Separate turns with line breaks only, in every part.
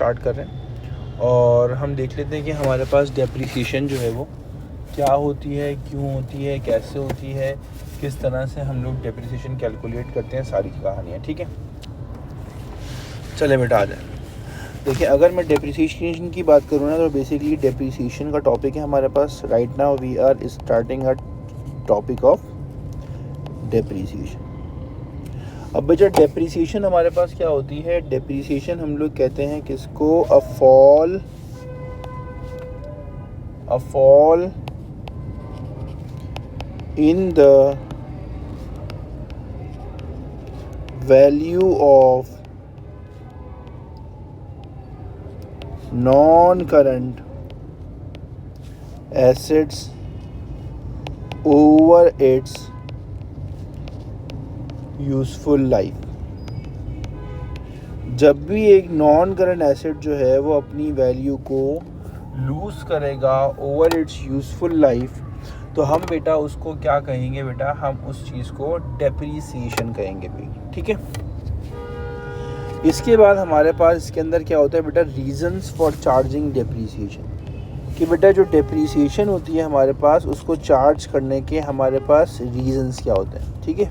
Start कर रहे हैं और हम देख लेते हैं कि हमारे पास डेप्रिसिएशन जो है वो क्या होती है, क्यों होती है, कैसे होती है, किस तरह से हम लोग डेप्रिसिएशन कैलकुलेट करते हैं, सारी कहानियाँ। ठीक है, चले बेटा आ जाए। देखिए, अगर मैं डेप्रिसिएशन की बात करूँ ना, तो बेसिकली डेप्रिसिएशन का टॉपिक है हमारे पास। Right now we are starting a topic of depreciation. अब बेटा डेप्रिसिएशन हमारे पास क्या होती है? डेप्रिसिएशन हम लोग कहते हैं किसको? A fall in the value of non current assets over its useful life. जब भी एक नॉन करंट एसेट जो है वो अपनी वैल्यू को लूज़ करेगा ओवर इट्स यूजफुल लाइफ, तो हम बेटा उसको क्या कहेंगे? बेटा हम उस चीज़ को डेप्रिसिएशन कहेंगे भी। ठीक है, इसके बाद हमारे पास इसके अंदर क्या होता है बेटा? Reasons for charging depreciation. कि बेटा जो डेप्रिसिएशन होती है हमारे पास, उसको चार्ज करने के हमारे पास रीजंस क्या होते हैं। ठीक है,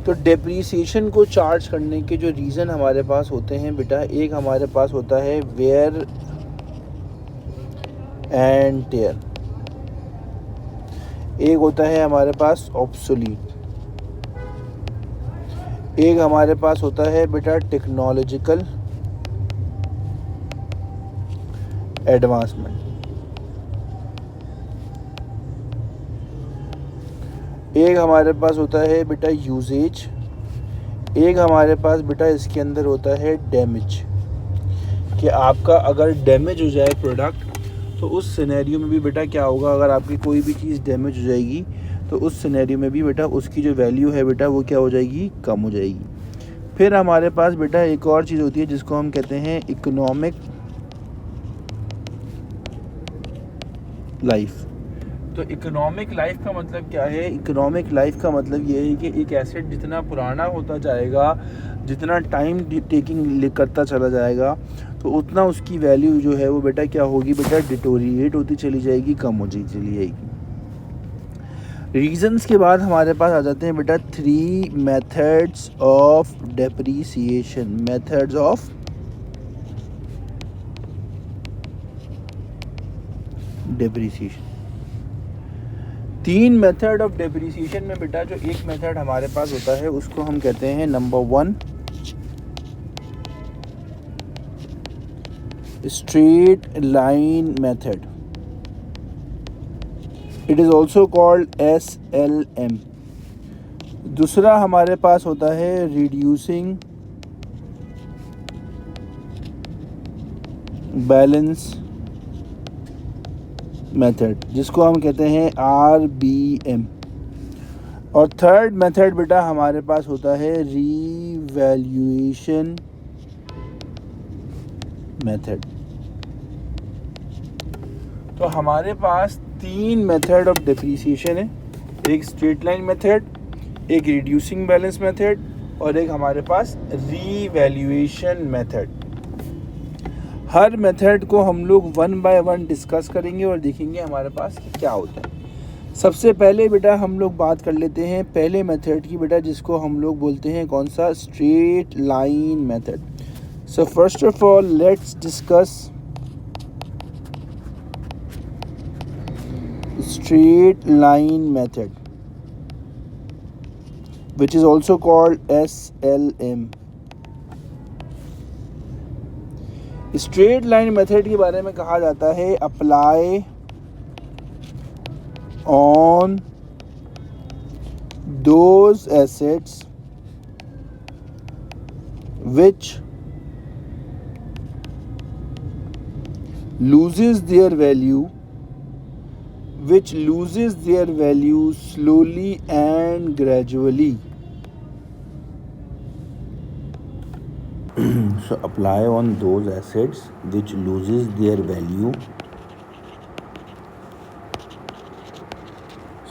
तो डेप्रिसिएशन को चार्ज करने के जो रीज़न हमारे पास होते हैं बेटा, एक हमारे पास होता है वेयर एंड टेयर, एक होता है हमारे पास ऑब्सोलीट, एक हमारे पास होता है बेटा टेक्नोलॉजिकल एडवांसमेंट, एक हमारे पास होता है बेटा यूजेज, एक हमारे पास बेटा इसके अंदर होता है डैमेज। कि आपका अगर डैमेज हो जाए प्रोडक्ट, तो उस सिनेरियो में भी बेटा क्या होगा? अगर आपकी कोई भी चीज़ डैमेज हो जाएगी, तो उस सिनेरियो में भी बेटा उसकी जो वैल्यू है बेटा वो क्या हो जाएगी? कम हो जाएगी। फिर हमारे पास बेटा एक और चीज़ होती है जिसको हम कहते हैं इकोनॉमिक लाइफ। तो इकोनॉमिक लाइफ का मतलब क्या है? इकोनॉमिक लाइफ का मतलब ये है कि एक एसेट जितना पुराना होता जाएगा, जितना टाइम टेकिंग करता चला जाएगा, तो उतना उसकी वैल्यू जो है वो बेटा क्या होगी? बेटा डिटोरिएट होती चली जाएगी, कम होती चली जाएगी। रीजंस के बाद हमारे पास आ जाते हैं बेटा 3 methods of depreciation. Methods of depreciation, 3 method of depreciation में बेटा जो एक मेथड हमारे पास होता है उसको हम कहते हैं number 1 straight line method. It is also called SLM। दूसरा हमारे पास होता है रिड्यूसिंग बैलेंस मेथड, जिसको हम कहते हैं RBM। और थर्ड मेथड बेटा हमारे पास होता है रीवैल्यूएशन मेथड। तो हमारे पास 3 मेथड ऑफ डेप्रिसिएशन है, एक स्ट्रेट लाइन मेथड, एक रिड्यूसिंग बैलेंस मेथड और एक हमारे पास रीवैल्यूएशन मेथड। हर मेथड को हम लोग 1 बाय 1 डिस्कस करेंगे और देखेंगे हमारे पास क्या होता है। सबसे पहले बेटा हम लोग बात कर लेते हैं पहले मेथड की बेटा, जिसको हम लोग बोलते हैं कौन सा? Straight line method. So first of all let's discuss straight line method, which is also called SLM। Straight line method के बारे में कहा जाता है apply on those assets which loses their value slowly and gradually। So apply on those assets which loses their value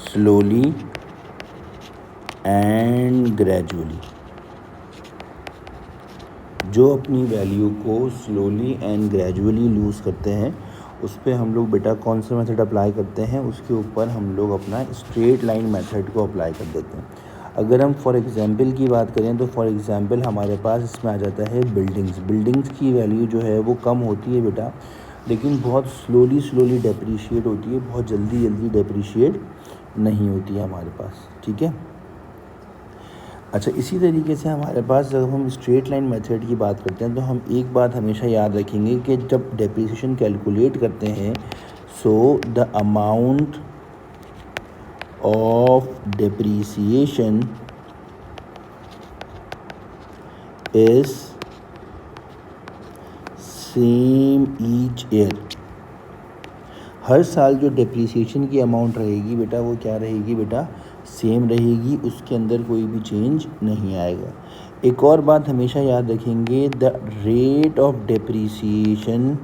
slowly and gradually। जो अपनी value को slowly and gradually loose करते हैं, उस पे हम लोग बेटा कौन सा मेथड अप्लाई करते हैं, उसके ऊपर हम लोग अपना स्ट्रेट लाइन मेथड को अप्लाई कर देते हैं। अगर हम फॉर एग्ज़ाम्पल की बात करें तो फॉर एग्ज़ाम्पल हमारे पास इसमें आ जाता है बिल्डिंग्स की वैल्यू जो है वो कम होती है बेटा, लेकिन बहुत स्लोली डेप्रीशिएट होती है, बहुत जल्दी डेप्रीशिएट नहीं होती है हमारे पास, ठीक है। अच्छा, इसी तरीके से हमारे पास जब हम स्ट्रेट लाइन मेथड की बात करते हैं तो हम एक बात हमेशा याद रखेंगे कि जब डेप्रिसिएशन कैलकुलेट करते हैं, so the amount of depreciation is same each year. हर साल जो डेप्रिसिएशन की अमाउंट रहेगी बेटा वो क्या रहेगी बेटा, सेम रहेगी, उसके अंदर कोई भी चेंज नहीं आएगा। एक और बात हमेशा याद रखेंगे, the rate of depreciation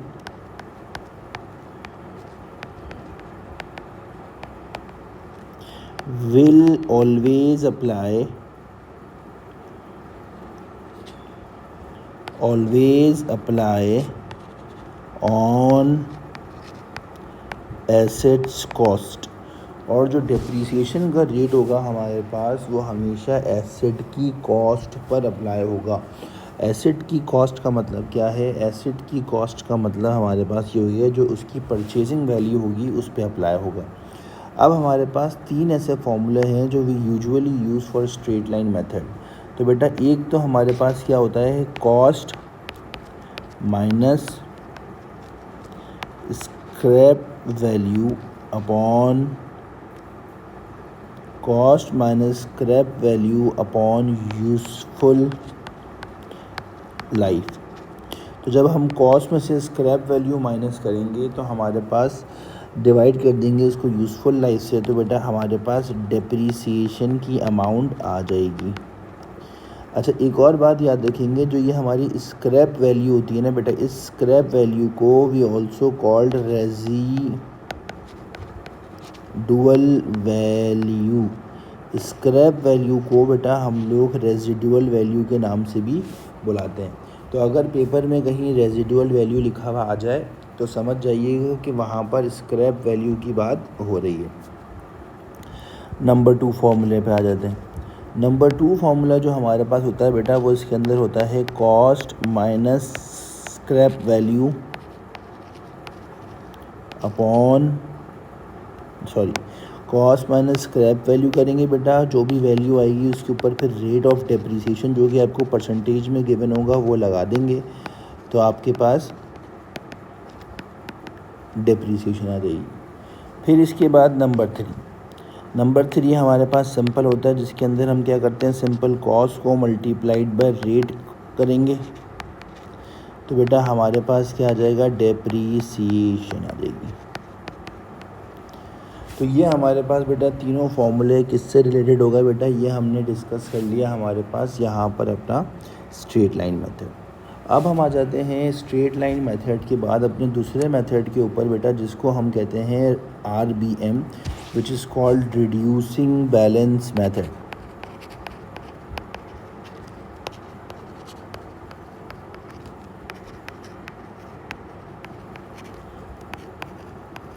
will always apply on assets cost। और जो डेप्रिसिएशन का रेट होगा हमारे पास वो हमेशा एसेट की कॉस्ट पर अप्लाई होगा। एसेट की कॉस्ट का मतलब क्या है, एसेट की कॉस्ट का मतलब हमारे पास ये हुई है जो उसकी परचेजिंग वैल्यू होगी उस पर अप्लाई होगा। अब हमारे पास 3 ऐसे फॉर्मूले हैं जो we usually use for straight line method. तो बेटा एक तो हमारे पास क्या होता है, cost minus scrap value upon useful life. तो जब हम कॉस्ट में से स्क्रैप वैल्यू माइनस करेंगे तो हमारे पास डिवाइड कर देंगे इसको यूज़फुल लाइफ से, तो बेटा हमारे पास डेप्रिसिएशन की अमाउंट आ जाएगी। अच्छा, एक और बात याद रखेंगे, जो ये हमारी स्क्रैप वैल्यू होती है ना बेटा, इस स्क्रैप वैल्यू को we also called residual value. Scrap value को बेटा हम लोग रेजिडुअल वैल्यू के नाम से भी बुलाते हैं। तो अगर पेपर में कहीं रेजिडुअल वैल्यू लिखा हुआ आ जाए तो समझ जाइएगा कि वहाँ पर स्क्रैप वैल्यू की बात हो रही है। नंबर 2 फॉर्मूले पे आ जाते हैं। नंबर 2 फार्मूला जो हमारे पास होता है बेटा वो इसके अंदर होता है cost minus scrap value cost minus scrap value करेंगे बेटा, जो भी वैल्यू आएगी उसके ऊपर फिर रेट ऑफ डेप्रिसिएशन जो कि आपको परसेंटेज में गिवन होगा वो लगा देंगे, तो आपके पास डेप्रिसिएशन आ जाएगी। फिर इसके बाद नंबर 3 हमारे पास सिंपल होता है, जिसके अंदर हम क्या करते हैं, सिंपल कॉस्ट को मल्टीप्लाइड बाय रेट करेंगे, तो बेटा हमारे पास क्या आ जाएगा, डेप्रिसिएशन आ जाएगी। तो ये हमारे पास बेटा तीनों फॉर्मूले किससे रिलेटेड होगा बेटा, ये हमने डिस्कस कर लिया हमारे पास यहाँ पर अपना स्ट्रेट लाइन मेथड। अब हम आ जाते हैं स्ट्रेट लाइन मेथड के बाद अपने दूसरे मेथड के ऊपर बेटा, जिसको हम कहते हैं RBM, which is called reducing balance method।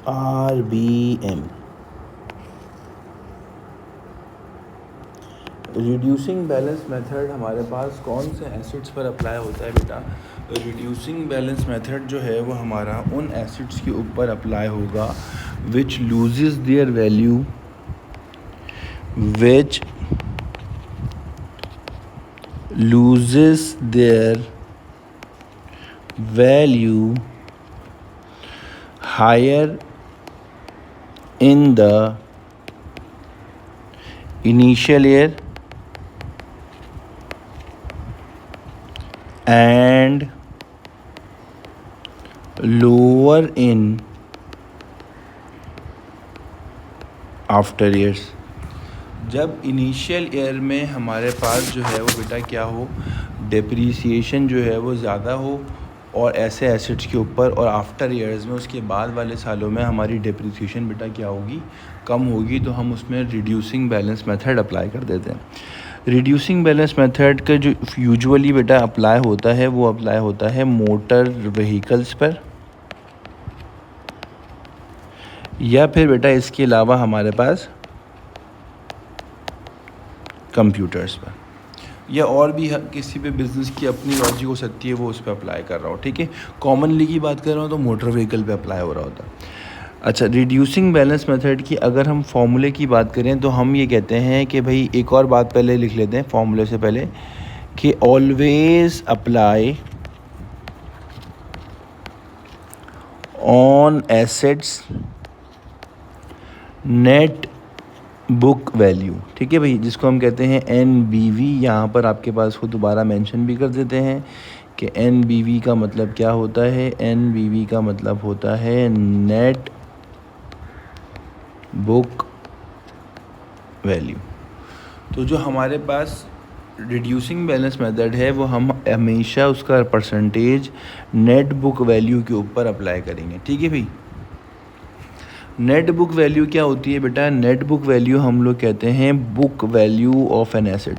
RBM reducing balance method हमारे पास कौन से एसिड्स पर अप्लाई होता है बेटा, रिड्यूसिंग बैलेंस मेथड जो है वो हमारा उन एसिड्स के ऊपर अप्लाई होगा which loses their value higher in the initial year and lower in after years. जब इनिशियल ईयर में हमारे पास जो है वो बेटा क्या हो, डेप्रिसिएशन जो है वो ज़्यादा हो और ऐसे एसेट्स के ऊपर, और आफ्टर ईयर्स में उसके बाद वाले सालों में हमारी डेप्रिसिएशन बेटा क्या होगी, कम होगी, तो हम उसमें रिड्यूसिंग बैलेंस मेथड अप्लाई कर देते हैं। रिड्यूसिंग बैलेंस मेथड का जो यूजुअली बेटा अप्लाई होता है वो अप्लाई होता है मोटर व्हीकल्स पर, या फिर बेटा इसके अलावा हमारे पास कंप्यूटर्स पर, या और भी किसी भी बिज़नेस की अपनी लॉजिक हो सकती है, वो उस पर अप्लाई कर रहा हो। ठीक है, कॉमनली की बात कर रहा हूँ तो मोटर व्हीकल पे अप्लाई हो रहा होता है। अच्छा, रिड्यूसिंग बैलेंस मेथड की अगर हम फॉर्मूले की बात करें तो हम ये कहते हैं कि भाई एक और बात पहले लिख लेते हैं फॉर्मूले से पहले, कि always apply on assets net book value. ठीक है भाई, जिसको हम कहते हैं NBV। यहाँ पर आपके पास को दोबारा मेंशन भी कर देते हैं कि NBV का मतलब क्या होता है। NBV का मतलब होता है नेट बुक वैल्यू। तो जो हमारे पास रिड्यूसिंग बैलेंस मेथड है वो हम हमेशा उसका परसेंटेज नेट बुक वैल्यू के ऊपर अप्लाई करेंगे। ठीक है भाई, नेट बुक वैल्यू क्या होती है बेटा? नेट बुक वैल्यू हम लोग कहते हैं book value of an asset.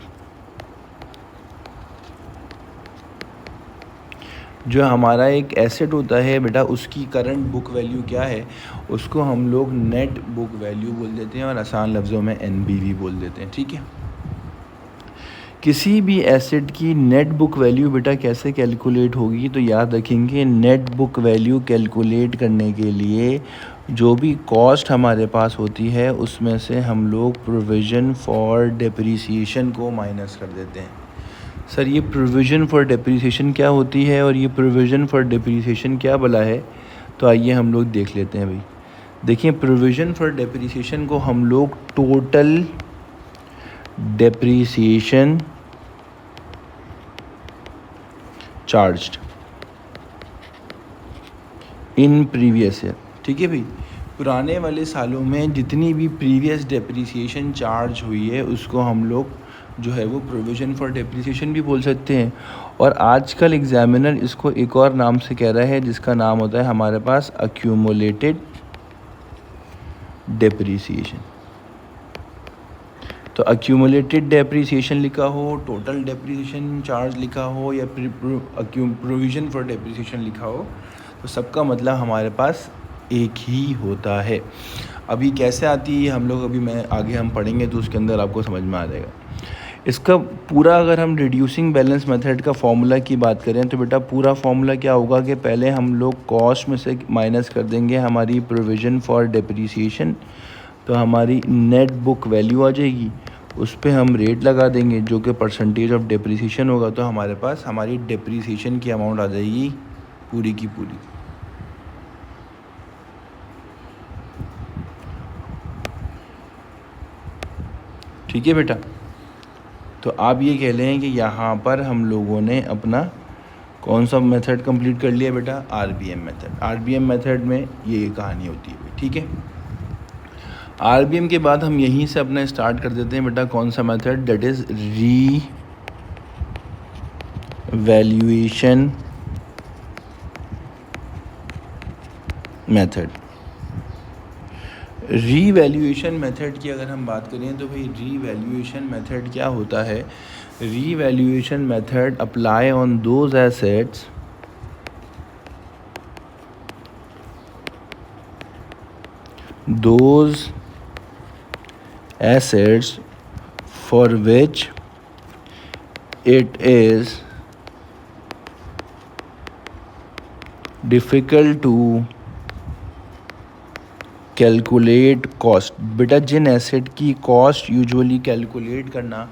जो हमारा एक एसेट होता है बेटा उसकी करंट बुक वैल्यू क्या है, उसको हम लोग नेट बुक वैल्यू बोल देते हैं और आसान लफ्ज़ों में NBV बोल देते हैं। ठीक है, किसी भी एसेट की नेट बुक वैल्यू बेटा कैसे कैलकुलेट होगी, तो याद रखेंगे नेट बुक वैल्यू कैलकुलेट करने के लिए जो भी कॉस्ट हमारे पास होती है उसमें से हम लोग प्रोविज़न फॉर डिप्रिसिएशन को माइनस कर देते हैं। सर ये प्रोविज़न फॉर डिप्रिसिएशन क्या होती है और ये प्रोविज़न फॉर डिप्रिसिएशन क्या भला है? तो आइए हम लोग देख लेते हैं भाई। देखिए, प्रोविज़न फॉर डिप्रिसिएशन को हम लोग total depreciation charged in previous year. ठीक है भाई, पुराने वाले सालों में जितनी भी प्रीवियस डिप्रिसिएशन चार्ज हुई है उसको हम लोग जो है वो प्रोविज़न फॉर डिप्रिसिएशन भी बोल सकते हैं। और आजकल एग्जामिनर इसको एक और नाम से कह रहा है जिसका नाम होता है हमारे पास अक्यूमुलेटेड डिप्रिसिएशन। तो अक्यूमुलेटेड डिप्रिसिएशन लिखा हो, टोटल डिप्रिसिएशन चार्ज लिखा हो या प्रोविज़न फॉर डिप्रिसिएशन लिखा हो, तो सबका मतलब हमारे पास एक ही होता है। अभी कैसे आती है हम लोग अभी मैं आगे हम पढ़ेंगे तो उसके अंदर आपको समझ में आ जाएगा। इसका पूरा अगर हम रिड्यूसिंग बैलेंस मेथड का फॉर्मूला की बात करें तो बेटा पूरा फॉर्मूला क्या होगा कि पहले हम लोग कॉस्ट में से माइनस कर देंगे हमारी प्रोविज़न फॉर डिप्रिसिएशन, तो हमारी नेट बुक वैल्यू आ जाएगी, उस पर हम रेट लगा देंगे जो कि परसेंटेज ऑफ डिप्रिसिएशन होगा, तो हमारे पास हमारी डिप्रिसिएशन की अमाउंट आ जाएगी पूरी की पूरी। ठीक है बेटा, तो आप ये कह लें कि यहाँ पर हम लोगों ने अपना कौन सा मेथड कंप्लीट कर लिया बेटा? RBM method. RBM मेथड में ये कहानी होती है। ठीक है, RBM के बाद हम यहीं से अपना स्टार्ट कर देते हैं बेटा कौन सा method? That is revaluation method. Revaluation method की अगर हम बात करें तो भाई रीवैल्यूएशन मेथड क्या होता है? Revaluation method apply on those assets for which it is difficult to calculate cost. बेटा जिन एसेट की कॉस्ट यूजुअली कैलकुलेट करना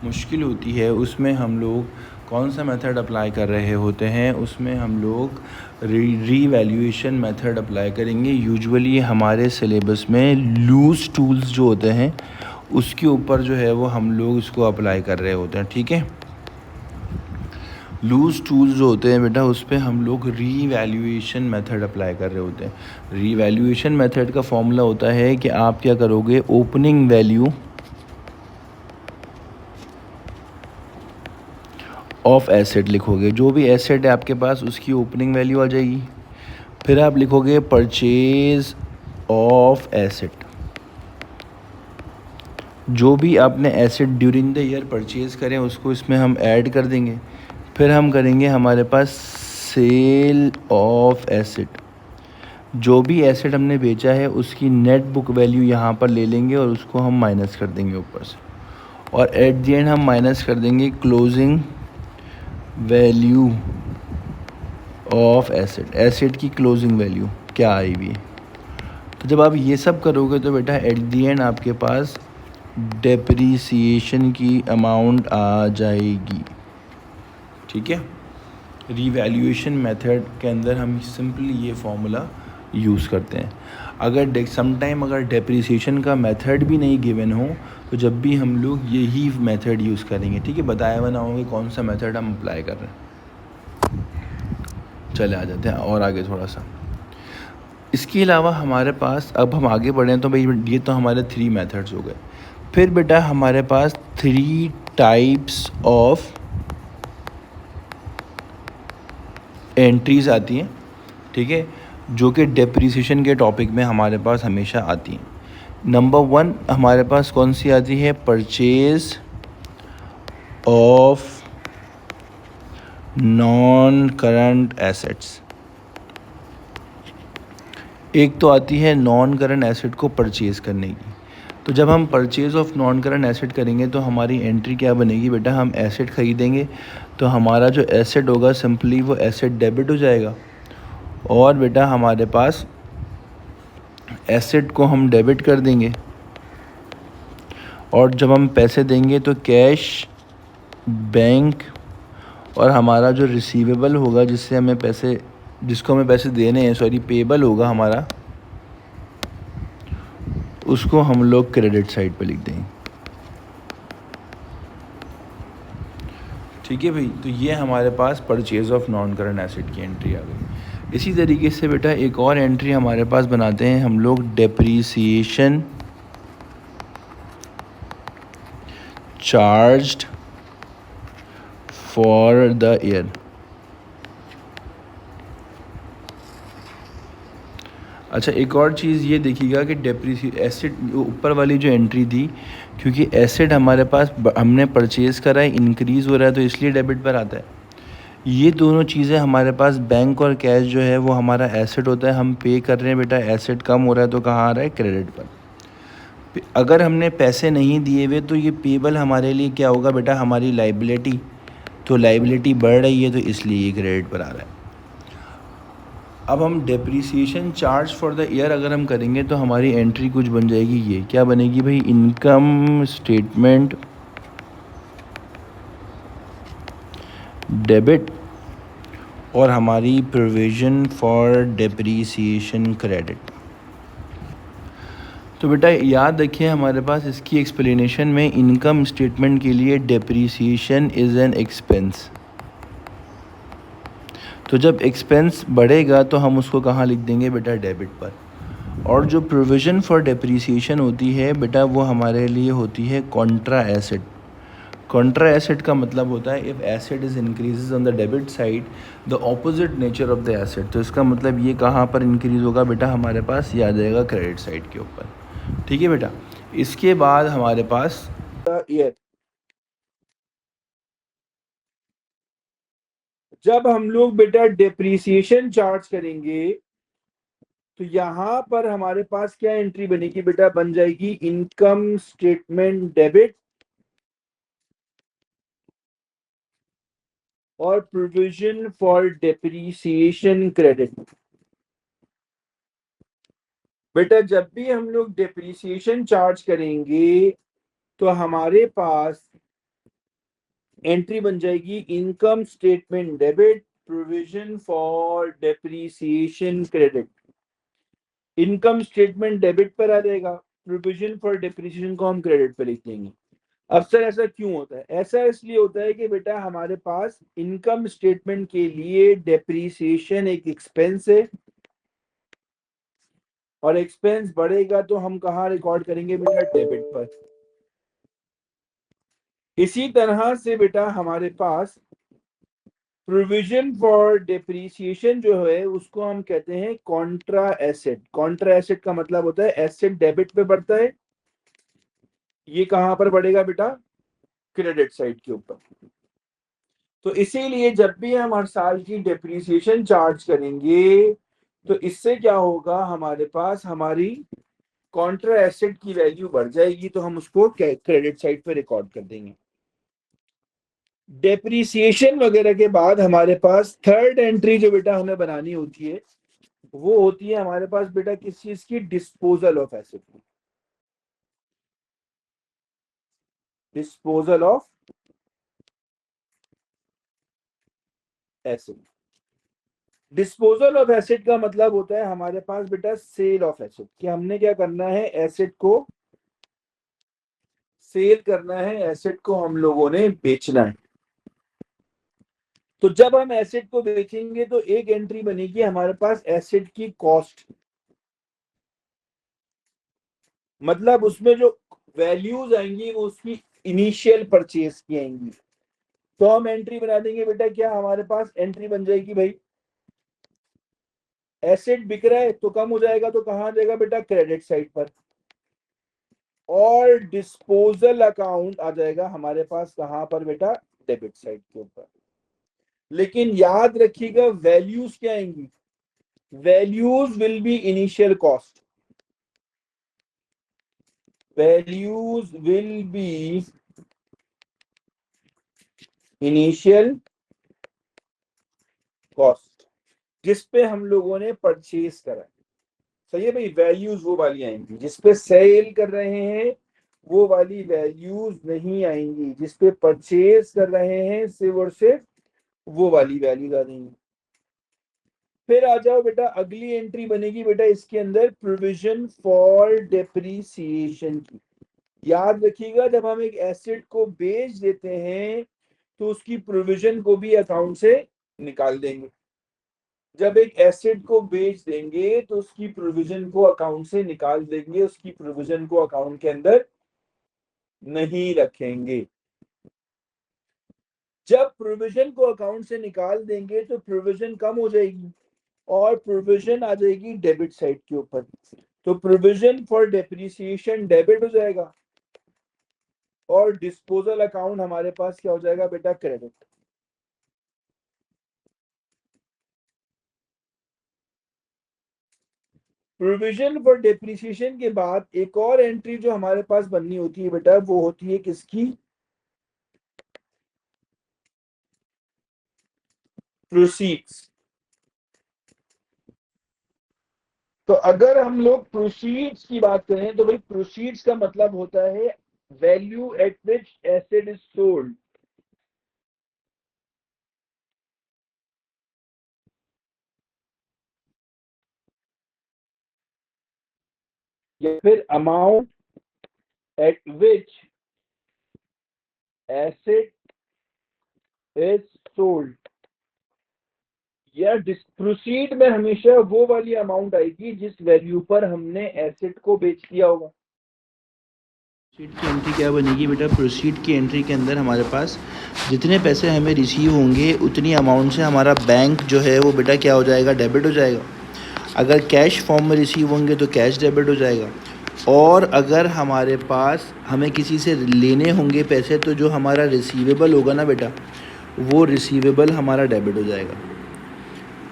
मुश्किल होती है उसमें हम लोग कौन सा मेथड अप्लाई कर रहे होते हैं? उसमें हम लोग रीवैल्यूएशन मेथड अप्लाई करेंगे। यूजुअली हमारे सिलेबस में लूज टूल्स जो होते हैं उसके ऊपर जो है वो हम लोग इसको अप्लाई कर रहे होते हैं। ठीक है, लूज टूल्स जो होते हैं बेटा उस पर हम लोग रीवैल्यूएशन मेथड अप्लाई कर रहे होते हैं। रीवैल्यूएशन मेथड का फॉर्मूला होता है कि आप क्या करोगे, ओपनिंग वैल्यू ऑफ एसेट लिखोगे, जो भी एसेट है आपके पास उसकी ओपनिंग वैल्यू आ जाएगी। फिर आप लिखोगे परचेज ऑफ एसेट जो भी आपने asset during the year purchase करें उसको इसमें हम ऐड कर देंगे। फिर हम करेंगे हमारे पास सेल ऑफ एसेट। जो भी एसेट हमने बेचा है उसकी नेट बुक वैल्यू यहाँ पर ले लेंगे और उसको हम माइनस कर देंगे ऊपर से, और एट द एंड हम माइनस कर देंगे closing value of asset. Asset की क्लोजिंग वैल्यू क्या आई हुई है। तो जब आप ये सब करोगे तो बेटा एट द एंड आपके पास डेप्रीसिएशन की अमाउंट आ जाएगी। ठीक है, रीवैल्यूएशन मेथड के अंदर हम सिंपली ये फॉर्मूला यूज़ करते हैं। अगर समटाइम अगर डेप्रीसिएशन का मेथड भी नहीं गिवन हो तो जब भी हम लोग यही मेथड यूज़ करेंगे। ठीक है, बताया हुआ ना होंगे कौन सा मेथड हम अप्लाई कर रहे हैं। चले आ जाते हैं और आगे थोड़ा सा। इसके अलावा हमारे पास अब हम आगे बढ़ें तो भाई ये तो हमारे 3 मेथड्स हो गए। फिर बेटा हमारे पास 3 टाइप्स ऑफ एंट्रीज़ आती हैं। ठीक है, जो कि डेप्रीसिएशन के टॉपिक में हमारे पास हमेशा आती हैं। नंबर 1 हमारे पास कौन सी आती है, purchase of non current assets. एक तो आती है नॉन करंट एसेट को परचेज़ करने की। तो जब हम purchase of non current asset करेंगे तो हमारी एंट्री क्या बनेगी बेटा, हम एसेट ख़रीदेंगे तो हमारा जो एसेट होगा सिंपली वो एसेट डेबिट हो जाएगा, और बेटा हमारे पास एसेट को हम डेबिट कर देंगे, और जब हम पैसे देंगे तो कैश बैंक, और हमारा जो रिसीवेबल होगा जिससे हमें पैसे, जिसको हमें पैसे देने हैं, सॉरी पेबल होगा हमारा, उसको हम लोग क्रेडिट साइड पे लिख देंगे। ठीक है भाई, तो ये हमारे पास purchase of non current asset की एंट्री आ गई। इसी तरीके से बेटा एक और एंट्री हमारे पास बनाते हैं हम लोग, depreciation charged for the year. अच्छा, एक और चीज़ ये देखिएगा कि एसेट ऊपर वाली जो एंट्री थी, क्योंकि एसेट हमारे पास हमने परचेज़ करा है, इंक्रीज़ हो रहा है तो इसलिए डेबिट पर आता है। ये दोनों चीज़ें हमारे पास, बैंक और कैश जो है वो हमारा एसेट होता है, हम पे कर रहे हैं बेटा, एसेट कम हो रहा है तो कहाँ आ रहा है, क्रेडिट पर। अगर हमने पैसे नहीं दिए हुए तो ये पेबल हमारे लिए क्या होगा बेटा, हमारी लाइबिलिटी। तो लाइबिलिटी बढ़ रही है तो इसलिए ये क्रेडिट पर आ रहा है। अब हम depreciation charge for the year अगर हम करेंगे तो हमारी एंट्री कुछ बन जाएगी, ये क्या बनेगी भाई, इनकम स्टेटमेंट डेबिट, और हमारी प्रोविज़न फॉर डेप्रीसिएशन क्रेडिट। तो बेटा याद रखिए हमारे पास इसकी एक्सप्लेनेशन में इनकम स्टेटमेंट के लिए डेप्रीसिएशन इज़ एन एक्सपेंस। तो जब एक्सपेंस बढ़ेगा तो हम उसको कहाँ लिख देंगे बेटा, डेबिट पर। और जो प्रोविज़न फॉर डेप्रीसिएशन होती है बेटा वो हमारे लिए होती है कॉन्ट्रा एसेट। कॉन्ट्रा एसेट का मतलब होता है if asset is increases on the debit side the opposite nature of the asset. तो इसका मतलब ये कहाँ पर इंक्रीज़ होगा बेटा, हमारे पास ये आ जाएगा क्रेडिट साइड के ऊपर। ठीक है बेटा, इसके बाद हमारे पास ईयर, जब हम लोग बेटा डेप्रीसिएशन चार्ज करेंगे तो यहां पर हमारे पास क्या एंट्री बनेगी बेटा, बन जाएगी इनकम स्टेटमेंट डेबिट और प्रोविजन फॉर डेप्रीसिएशन क्रेडिट। बेटा जब भी हम लोग डेप्रीसिएशन चार्ज करेंगे तो हमारे पास एंट्री बन जाएगी income statement debit, provision for depreciation credit. Income statement debit पर आ जाएगा, प्रोविजन फॉर डेप्रीसिएशन को हम क्रेडिट पर लिख देंगे। अब सर ऐसा क्यों होता है, ऐसा इसलिए होता है कि बेटा हमारे पास इनकम स्टेटमेंट के लिए डेप्रीसिएशन एक एक्सपेंस है, और एक्सपेंस बढ़ेगा तो हम कहाँ रिकॉर्ड करेंगे बेटा, डेबिट पर। इसी तरह से बेटा हमारे पास प्रोविजन फॉर डेप्रीसिएशन जो है उसको हम कहते हैं कॉन्ट्रा एसेट। कॉन्ट्रा एसेट का मतलब होता है एसेट डेबिट पे बढ़ता है ये कहां पर बढ़ेगा बेटा? क्रेडिट साइड के ऊपर। तो इसीलिए जब भी हम हर साल की डेप्रिसिएशन चार्ज करेंगे तो इससे क्या होगा, हमारे पास हमारी कॉन्ट्रा एसेट की वैल्यू बढ़ जाएगी, तो हम उसको क्रेडिट साइड पे रिकॉर्ड कर देंगे। डेप्रिसिएशन वगैरह के बाद हमारे पास थर्ड एंट्री जो बेटा हमें बनानी होती है वो होती है हमारे पास बेटा किस चीज की? Disposal of asset. Disposal of asset. Disposal of asset का मतलब होता है हमारे पास बेटा सेल ऑफ एसेट, कि हमने क्या करना है, एसेट को सेल करना है, एसेट को हम लोगों ने बेचना है। तो जब हम एसेट को बेचेंगे तो एक एंट्री बनेगी हमारे पास एसेट की कॉस्ट, मतलब उसमें जो वैल्यूज आएंगी वो उसकी इनिशियल परचेज की आएंगी। तो हम एंट्री बना देंगे बेटा, क्या हमारे पास एंट्री बन जाएगी भाई, एसेट बिक रहा है तो कम हो जाएगा, तो कहां जाएगा बेटा? क्रेडिट साइड पर। और डिस्पोजल अकाउंट आ जाएगा हमारे पास कहां पर बेटा? डेबिट साइड के ऊपर। लेकिन याद रखिएगा वैल्यूज क्या आएंगी? Values will be initial cost. Values will be initial cost जिस पे हम लोगों ने परचेज करा। सही है भाई, वैल्यूज वो वाली आएंगी जिस पे सेल कर रहे हैं, वो वाली वैल्यूज नहीं आएंगी। जिस पे परचेज कर रहे हैं सिर्फ और सिर्फ वो वाली वैल्यूज आ जाएंगी। फिर आ जाओ बेटा, अगली एंट्री बनेगी बेटा इसके अंदर प्रोविजन फॉर डेप्रीसिएशन की। याद रखिएगा जब हम एक एसेट को बेच देते हैं तो उसकी प्रोविजन को भी अकाउंट से निकाल देंगे। जब एक एसेट को बेच देंगे तो उसकी प्रोविजन को अकाउंट से निकाल देंगे, उसकी प्रोविजन को अकाउंट के अंदर नहीं रखेंगे। जब प्रोविजन को अकाउंट से निकाल देंगे तो प्रोविजन कम हो जाएगी और प्रोविजन आ जाएगी डेबिट साइड के ऊपर। तो प्रोविजन फॉर डेप्रिसिएशन डेबिट हो जाएगा और डिस्पोजल अकाउंट हमारे पास क्या हो जाएगा बेटा? क्रेडिट। प्रोविजन फॉर डेप्रिसिएशन के बाद एक और एंट्री जो हमारे पास बननी होती है बेटा वो होती है किसकी? प्रोसीड्स। तो अगर हम लोग प्रोसीड्स की बात करें तो भाई प्रोसीड्स का मतलब होता है value eight which asset is sold. या फिर amount at which asset is sold. या प्रोसीड में हमेशा वो वाली अमाउंट आएगी जिस वैल्यू पर हमने एसेट को बेच दिया होगा। प्रोसीड की एंट्री क्या बनेगी बेटा? प्रोसीड की एंट्री के अंदर हमारे पास जितने पैसे हमें रिसीव होंगे उतनी अमाउंट से हमारा बैंक जो है वो बेटा क्या हो जाएगा? डेबिट हो जाएगा। अगर कैश फॉर्म में रिसीव होंगे तो कैश डेबिट हो जाएगा। और अगर हमारे पास हमें किसी से लेने होंगे पैसे तो जो हमारा रिसीवेबल होगा ना बेटा वो रिसीवेबल हमारा डेबिट हो जाएगा।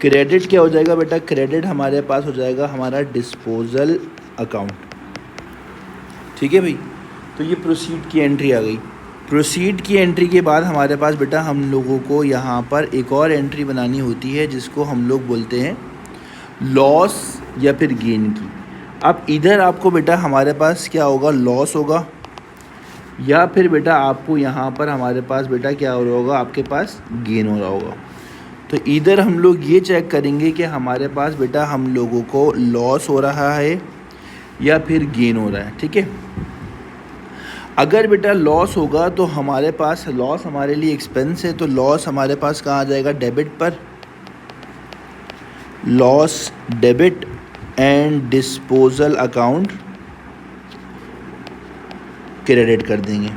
क्रेडिट क्या हो जाएगा बेटा? क्रेडिट हमारे पास हो जाएगा हमारा डिस्पोजल अकाउंट। ठीक है भाई, तो ये प्रोसीड की एंट्री आ गई। प्रोसीड की एंट्री के बाद हमारे पास बेटा हम लोगों को यहाँ पर एक और एंट्री बनानी होती है जिसको हम लोग बोलते हैं लॉस या फिर गेन की। अब इधर आपको बेटा हमारे पास क्या होगा? लॉस होगा, या फिर बेटा आपको यहाँ पर हमारे पास बेटा क्या हो रहा होगा? आपके पास गेन हो रहा होगा। तो इधर हम लोग ये चेक करेंगे कि हमारे पास बेटा हम लोगों को लॉस हो रहा है या फिर गेन हो रहा है। ठीक है, अगर बेटा लॉस होगा तो हमारे पास लॉस हमारे लिए एक्सपेंस है, तो लॉस हमारे पास कहाँ आ जाएगा? डेबिट पर। Loss debit and disposal account credit कर देंगे।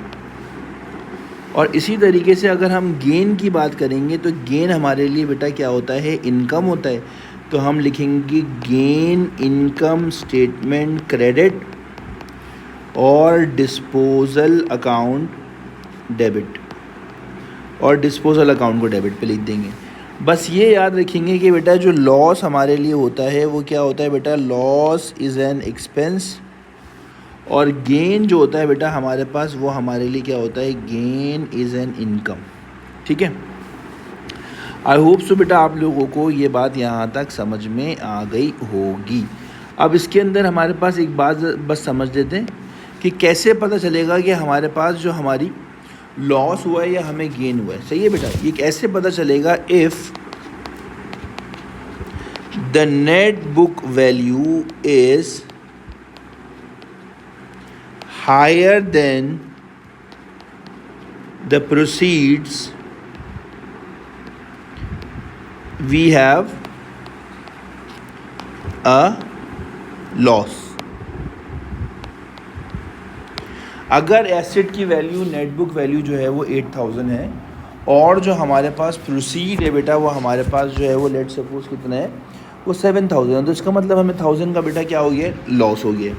और इसी तरीके से अगर हम गेन की बात करेंगे तो गेन हमारे लिए बेटा क्या होता है? इनकम होता है। तो हम लिखेंगे गेन इनकम स्टेटमेंट क्रेडिट और डिस्पोजल अकाउंट डेबिट, और डिस्पोजल अकाउंट को डेबिट पे लिख देंगे। बस ये याद रखेंगे कि बेटा जो लॉस हमारे लिए होता है वो क्या होता है बेटा, लॉस इज़ एन एक्सपेंस, और गेन जो होता है बेटा हमारे पास वो हमारे लिए क्या होता है, गेन इज़ एन इनकम। ठीक है, आई होप सो बेटा आप लोगों को ये बात यहाँ तक समझ में आ गई होगी। अब इसके अंदर हमारे पास एक बात बस समझ लेते हैं कि कैसे पता चलेगा कि हमारे पास जो हमारी लॉस हुआ है या हमें गेन हुआ है। सही है बेटा, ये कैसे पता चलेगा, if the net book value is higher than the proceeds, we have a loss। अगर एसेट की वैल्यू, नेट बुक वैल्यू जो है वो 8000 है और जो हमारे पास प्रोसीड है बेटा वो हमारे पास जो है वो लेट सपोज कितना है, वो 7000 है, तो इसका मतलब हमें 1000 का बेटा क्या हो गया, लॉस हो गया।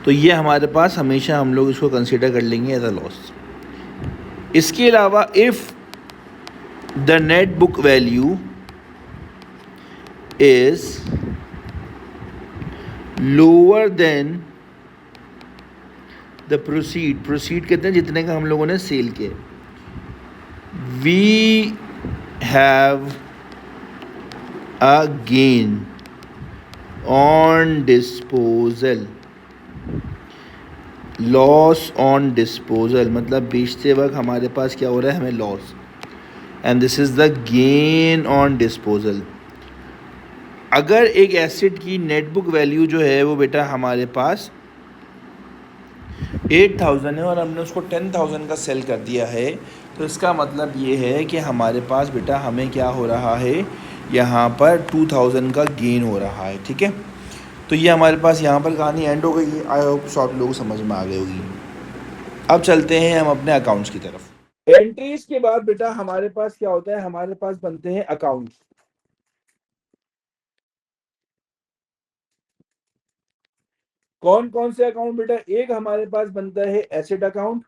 तो ये हमारे पास हमेशा हम लोग इसको कंसीडर कर लेंगे एज अ लॉस। इसके अलावा if the net book value is lower than the proceed, proceed कहते हैं जितने का हम लोगों ने सेल किया, we have a gain on disposal, loss on disposal मतलब बेचते वक्त हमारे पास क्या हो रहा है, हमें loss, and this is the gain on disposal. अगर एक एसेट की नेट बुक वैल्यू जो है वो बेटा हमारे पास 8000 है और हमने उसको 10000 का सेल कर दिया है, तो इसका मतलब ये है कि हमारे पास बेटा हमें क्या हो रहा है, यहाँ पर 2000 का गेन हो रहा है। ठीक है, तो ये हमारे पास यहाँ पर कहानी एंड हो गई है। आई होप सब लोग समझ में आ गई होगी। अब चलते हैं हम अपने अकाउंट्स की तरफ। एंट्रीज के बाद बेटा हमारे पास क्या होता है, हमारे पास बनते हैं अकाउंट्स। कौन कौन से अकाउंट बेटा, एक हमारे पास बनता है एसेट अकाउंट,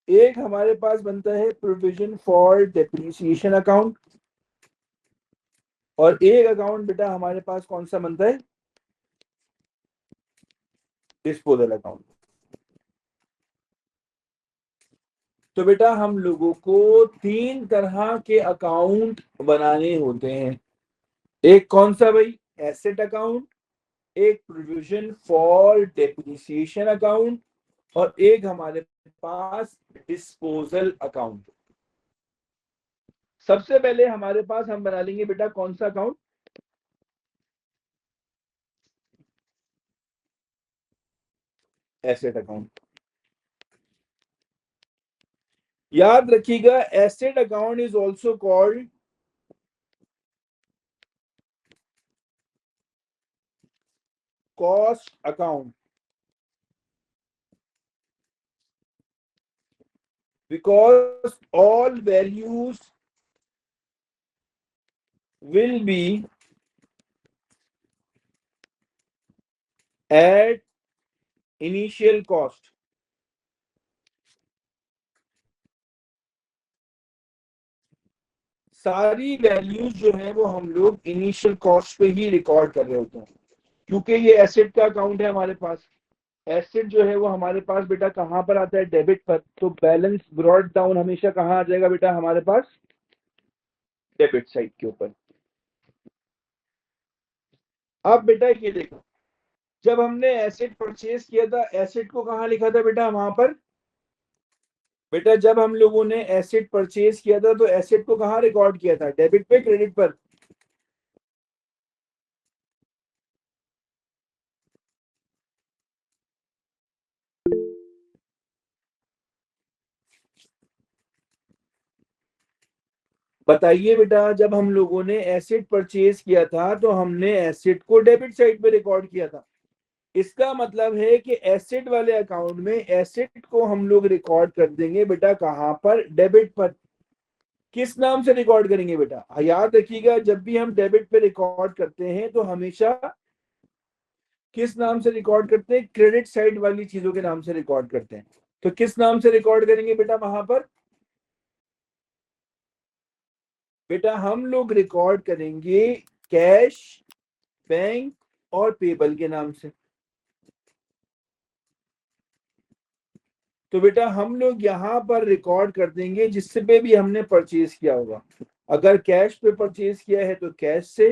एक हमारे पास बनता है प्रोविजन फॉर डेप्रिसिएशन अकाउंट, और एक अकाउंट बेटा हमारे पास कौन सा बनता है, डिस्पोजल अकाउंट। तो बेटा हम लोगों को तीन तरह के अकाउंट बनाने होते हैं। एक कौन सा भाई, एसेट अकाउंट, एक प्रोविजन फॉर डेप्रिसिएशन अकाउंट, और एक हमारे पास डिस्पोजल अकाउंट। सबसे पहले हमारे पास हम बना लेंगे बेटा कौन सा अकाउंट, एसेट अकाउंट। याद रखिएगा asset account is also called cost account, because all values will be at initial cost। सारी वैल्यूज जो है वो हम लोग इनिशियल कॉस्ट पे ही रिकॉर्ड कर रहे होते हैं, क्योंकि ये एसेट का अकाउंट है हमारे पास। एसेट जो है वो हमारे पास बेटा कहां पर आता है, डेबिट पर, तो बैलेंस ब्रॉट डाउन हमेशा कहां आ जाएगा बेटा हमारे पास, डेबिट साइड के ऊपर। अब बेटा ये देखो, जब हमने एसेट परचेज किया था, एसेट को कहां लिखा था बेटा, वहां पर। बेटा जब हम लोगों ने एसेट परचेज किया था तो एसेट को कहां रिकॉर्ड किया था, डेबिट पे, क्रेडिट पर। बताइए बेटा, जब हम लोगों ने एसेट परचेज किया था तो हमने एसेट को डेबिट साइड पे रिकॉर्ड किया था। इसका मतलब है कि एसेट वाले अकाउंट में एसेट को हम लोग रिकॉर्ड कर देंगे बेटा कहां पर, डेबिट पर। किस नाम से रिकॉर्ड करेंगे बेटा, याद रखिएगा जब भी हम डेबिट पे रिकॉर्ड करते हैं तो हमेशा किस नाम से रिकॉर्ड करते हैं? क्रेडिट साइड वाली चीजों के नाम से रिकॉर्ड करते हैं। तो किस नाम से रिकॉर्ड करेंगे बेटा वहां पर? बेटा हम लोग रिकॉर्ड करेंगे कैश, बैंक और पेबल के नाम से। तो बेटा हम लोग यहां पर रिकॉर्ड कर देंगे जिससे पे भी हमने परचेज किया होगा। अगर कैश पे परचेज किया है तो कैश से,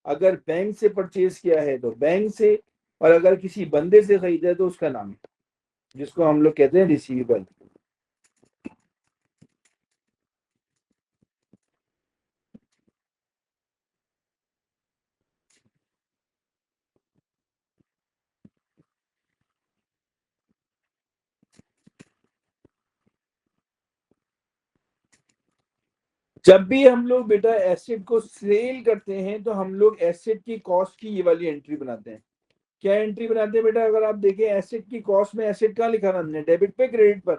अगर बैंक से परचेज किया है तो बैंक से, और अगर किसी बंदे से खरीदा है तो उसका नाम, जिसको हम लोग कहते हैं रिसीवेबल। जब भी हम लोग बेटा एसेट को सेल करते हैं तो हम लोग एसेट की कॉस्ट की ये वाली एंट्री बनाते हैं। क्या एंट्री बनाते हैं बेटा? अगर आप देखें एसेट की कॉस्ट में एसेट कहाँ लिखा है हमने? डेबिट पे, क्रेडिट पर?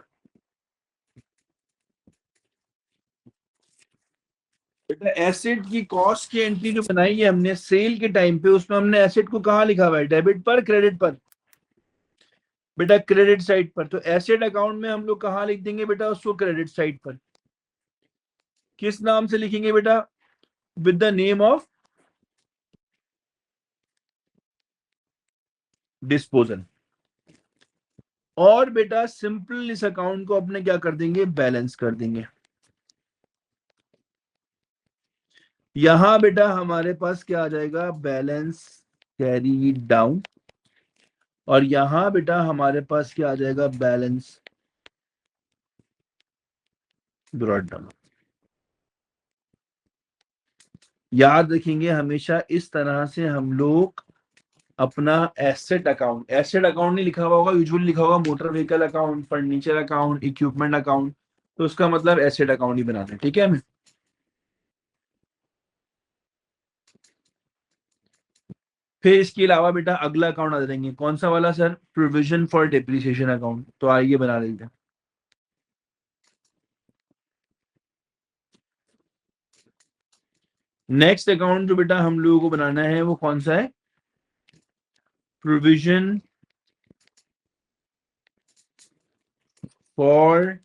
बेटा एसेट की कॉस्ट की एंट्री जो बनाई है हमने सेल के टाइम पे, उसमें हमने एसेट को कहाँ लिखा हुआ है? डेबिट पर, क्रेडिट पर? बेटा क्रेडिट साइड पर। तो एसेट अकाउंट में हम लोग कहाँ लिख देंगे बेटा उसको? क्रेडिट साइड पर। किस नाम से लिखेंगे बेटा? With the name of disposal. और बेटा सिंपल इस अकाउंट को अपने क्या कर देंगे? बैलेंस कर देंगे। यहां बेटा हमारे पास क्या आ जाएगा? Balance carry down. और यहां बेटा हमारे पास क्या आ जाएगा? Balance brought down. याद रखेंगे हमेशा इस तरह से हम लोग अपना एसेट अकाउंट नहीं लिखा हुआ होगा, यूजुअली लिखा होगा motor vehicle account, furniture account, equipment account. तो उसका मतलब एसेट अकाउंट ही बनाते हैं। ठीक है? हमें फिर इसके अलावा बेटा अगला अकाउंट आ जाएंगे। कौन सा वाला sir? Provision for depreciation account. तो आइए बना लेते हैं। नेक्स्ट अकाउंट जो बेटा हम लोगों को बनाना है वो कौन सा है? Provision for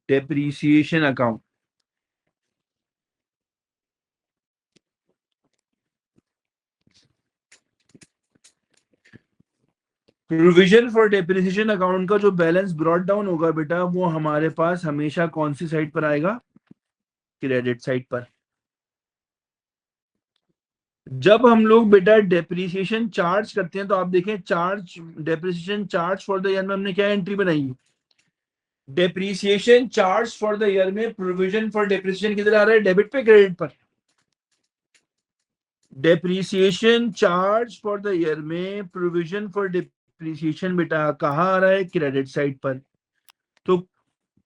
depreciation account. Provision for depreciation account का जो बैलेंस ब्रॉट डाउन होगा बेटा वो हमारे पास हमेशा कौन सी साइड पर आएगा? क्रेडिट साइड पर। जब हम लोग बेटा डेप्रिसिएशन चार्ज करते हैं तो आप देखें charge, depreciation charge for the year में हमने क्या एंट्री बनाई है? Depreciation charge for the year में प्रोविजन फॉर डेप्रिसिएशन किधर आ रहा है? डेबिट पे, क्रेडिट पर? Depreciation charge for the year में प्रोविजन फॉर डेप्रिसिएशन बेटा कहाँ आ रहा है? क्रेडिट साइड पर। तो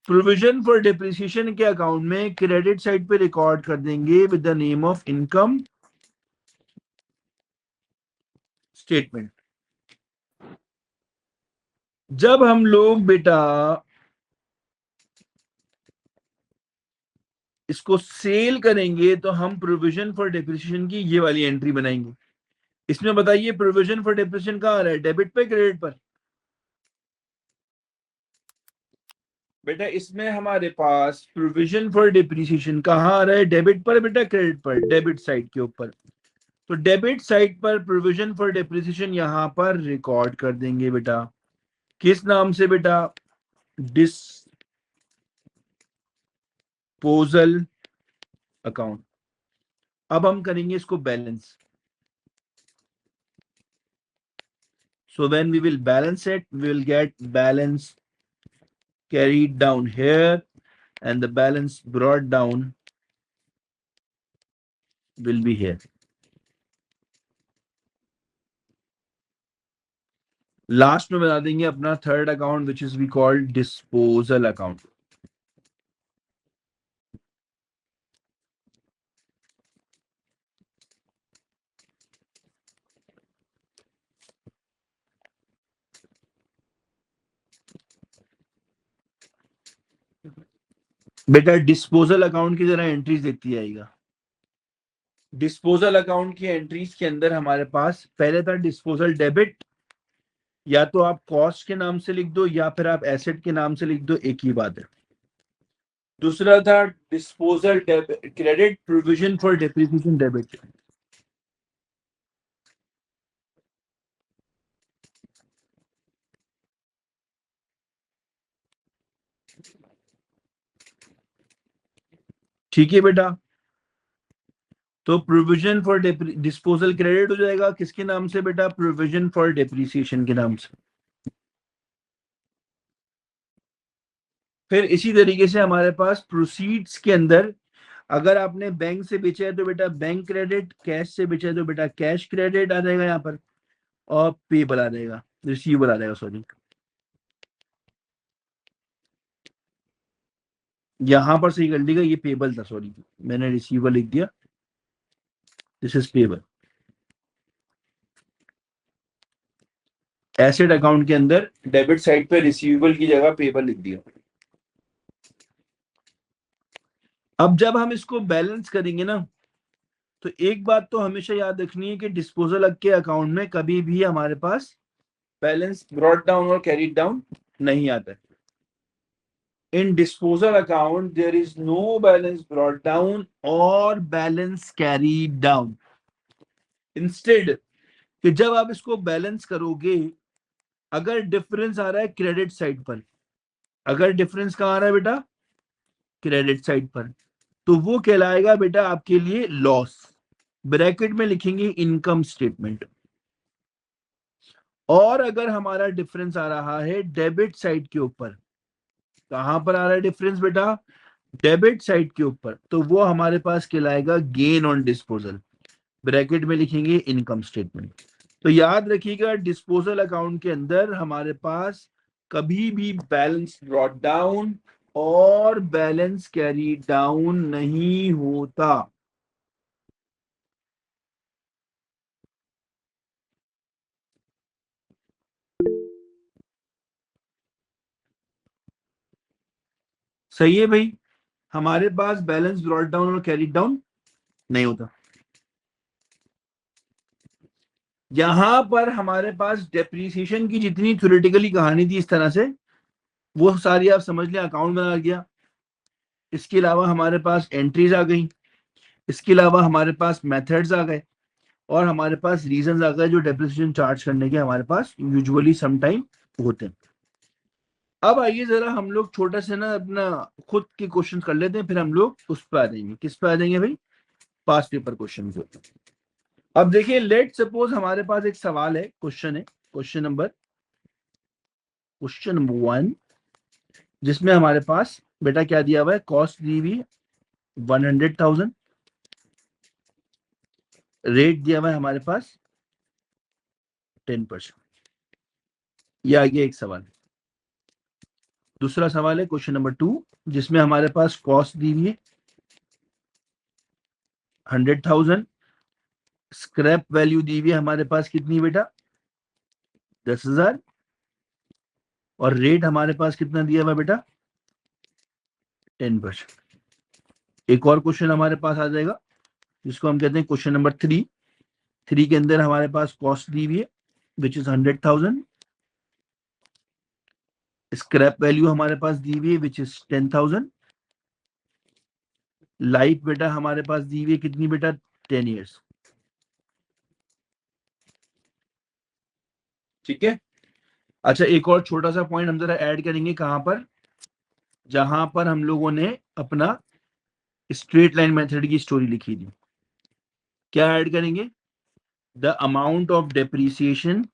प्रोविजन फॉर डेप्रिसिएशन के अकाउंट में क्रेडिट साइड पे रिकॉर्ड कर देंगे with the name of income statement. जब हम लोग बेटा इसको सेल करेंगे तो हम प्रोविजन फॉर डेप्रिसिएशन की ये वाली एंट्री बनाएंगे। इसमें बताइए प्रोविजन फॉर डेप्रिसिएशन कहाँ आ रहा है? डेबिट पे, क्रेडिट पर? बेटा इसमें हमारे पास प्रोविजन फॉर डिप्रिसिएशन कहाँ आ रहा है? डेबिट पर बेटा, क्रेडिट पर? डेबिट साइड के ऊपर। तो डेबिट साइड पर प्रोविजन फॉर डिप्रिसिएशन यहां पर रिकॉर्ड कर देंगे बेटा। किस नाम से बेटा? Disposal account. अब हम करेंगे इसको balance. So when we will balance it, we will get balance carried down here and the balance brought down will be here. Last में बता देंगे अपना third account which is we called disposal account. बेटा disposal account की जरा entries देखती आएगा। Disposal account की एंट्रीज के अंदर हमारे पास पहले था डिस्पोजल डेबिट, या तो आप कॉस्ट के नाम से लिख दो या फिर आप एसेट के नाम से लिख दो, एक ही बात है। दूसरा था disposal credit, provision for depreciation debit. ठीक है बेटा, तो प्रोविजन फॉर डिस्पोजल क्रेडिट हो जाएगा किसके नाम से बेटा, प्रोविजन फॉर डेप्रिसिएशन के नाम से। फिर इसी तरीके से हमारे पास प्रोसीड्स के अंदर अगर आपने बैंक से बेचा है तो बेटा बैंक क्रेडिट, कैश से बेचा है तो बेटा कैश क्रेडिट आ जाएगा यहाँ पर, और पेबल आ जाएगा, रिसीवेबल आ जाएगा, सॉरी। यहां पर सही कर लीजिएगा, ये पेबल था, सॉरी मैंने रिसीवेबल लिख दिया, this is payable. Asset account के अंदर डेबिट साइड पे रिसीवेबल की जगह पेबल लिख दिया। अब जब हम इसको बैलेंस करेंगे ना, तो एक बात तो हमेशा याद रखनी है कि डिस्पोजल के अकाउंट में कभी भी हमारे पास बैलेंस ब्रॉट डाउन और कैरीड डाउन नहीं आता है। In disposal account there is no balance brought down और बैलेंस कैरीड डाउन। इंस्टेड कि जब आप इसको बैलेंस करोगे, अगर डिफरेंस आ रहा है क्रेडिट साइड पर, अगर डिफरेंस कहां आ रहा है बेटा, क्रेडिट साइड पर, तो वो कहलाएगा बेटा आपके लिए लॉस। ब्रैकेट में लिखेंगे इनकम स्टेटमेंट। और अगर हमारा डिफरेंस आ रहा है डेबिट साइड के ऊपर, कहां पर आ रहा है डिफरेंस बेटा, डेबिट साइड के ऊपर, तो वो हमारे पास कहलाएगा गेन ऑन डिस्पोजल। ब्रैकेट में लिखेंगे इनकम स्टेटमेंट। तो याद रखिएगा डिस्पोजल अकाउंट के अंदर हमारे पास कभी भी बैलेंस ब्रॉट डाउन और बैलेंस कैरी डाउन नहीं होता। सही है भाई, हमारे पास बैलेंस ब्रॉट डाउन और कैरी डाउन नहीं होता। यहां पर हमारे पास डेप्रीसिएशन की जितनी थ्योरेटिकली कहानी थी इस तरह से, वो सारी आप समझ लिया, अकाउंट बना गया। इसके अलावा हमारे पास एंट्रीज आ गई, इसके अलावा हमारे पास मेथड्स आ गए, और हमारे पास रीजंस आ गए जो डेप्रिसिएशन चार्ज करने के हमारे पास यूजुअली सम टाइम होते हैं। अब आइए जरा हम लोग छोटा सा ना अपना खुद के क्वेश्चन कर लेते हैं, फिर हम लोग उस पर आ जाएंगे। किस पे आ जाएंगे भाई, पास्ट पेपर क्वेश्चन पे। अब देखिए, लेट सपोज हमारे पास एक सवाल है, क्वेश्चन है, क्वेश्चन नंबर 1, जिसमें हमारे पास बेटा क्या दिया हुआ है, कॉस्ट दी हुई 100,000, रेट दिया हुआ है हमारे पास 10%। ये आ गया एक सवाल। दूसरा सवाल है क्वेश्चन नंबर 2, जिसमें हमारे पास कॉस्ट दी हुई है 100,000, स्क्रैप वैल्यू दी हुई है हमारे पास कितनी बेटा, 10,000, और रेट हमारे पास कितना दिया हुआ बेटा, 10%। एक और क्वेश्चन हमारे पास आ जाएगा जिसको हम कहते हैं क्वेश्चन नंबर 3। 3 के अंदर हमारे पास कॉस्ट दी हुई है विच इज 100,000, स्क्रैप वैल्यू हमारे पास दी हुई है विच इज 10,000, लाइफ बेटा हमारे पास दी हुई है कितनी बेटा, 10 ईयर्स। ठीक है। अच्छा, एक और छोटा सा पॉइंट हम जरा ऐड करेंगे, कहां पर, जहां पर हम लोगों ने अपना स्ट्रेट लाइन मेथड की स्टोरी लिखी थी। क्या ऐड करेंगे, the amount of depreciation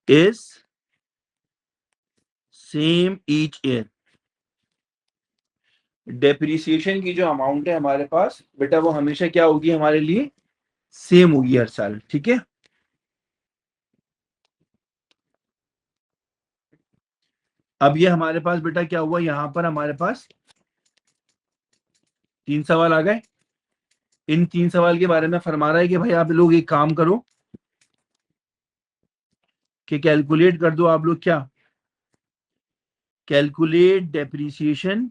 is same each year. Depreciation की जो अमाउंट है हमारे पास बेटा, वो हमेशा क्या होगी हमारे लिए, सेम होगी हर साल। ठीक है। अब ये हमारे पास बेटा क्या हुआ, यहां पर हमारे पास 3 सवाल आ गए। इन 3 सवाल के बारे में फरमा रहा है कि भाई आप लोग एक काम करो कि कैलकुलेट कर दो आप लोग क्या, calculate depreciation